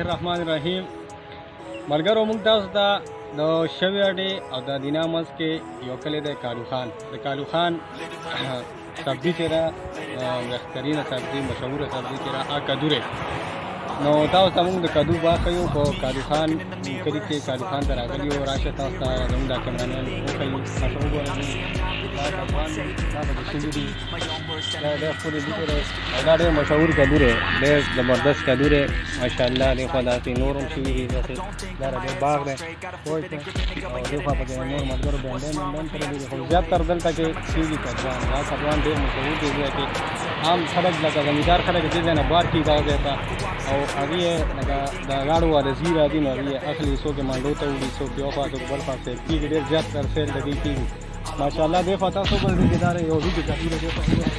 الرحمن الرحیم ملګرو موږ تاسو ته د شوې اډې او د دینامس کې یو کلی دی کالو خان د کالو خان سبزي چې ده بهترینه سبزي مشهوره سبزي چې ده کدو نو تاسو ته موږ د کدو باغ ښیو په کالو خان کلي کې کالو خان ته راغلي یو راشه تاسو ته زموږ دا کیمرامین وښیي تاسو وګورئ دا افغان دا به د شوي دي دا ډېر ښکلی بوټی دی او دا ډېر مشهور کدو دی ډېر زبردست کدو دی ماشاءالله دې خوا داسې نور هم شوي دي داسې دا ډېر باغ دی پوه شوې او دې خوا پکې نور ملګرو بینډۍ منډۍ پرې دي خو زیاتر دلته کې شوي کدوان دا کدوان ډېر مشهور دي ځای کې عام خلک لکه زمیندار خلک دې ځای نه بار کېږي دغه ځای ته او هغې یې لکه د غاړو والا زوی راځي نو هغې یې اخلي څوک یې منډو ته وړي څوک یو خوا څوک بل خوا سیل کېږي ډېر زیات تر سیل د دې کېږي ماشاءالله دې خوا تاسو وګورئ چې دا یو ویډیو کاپي دی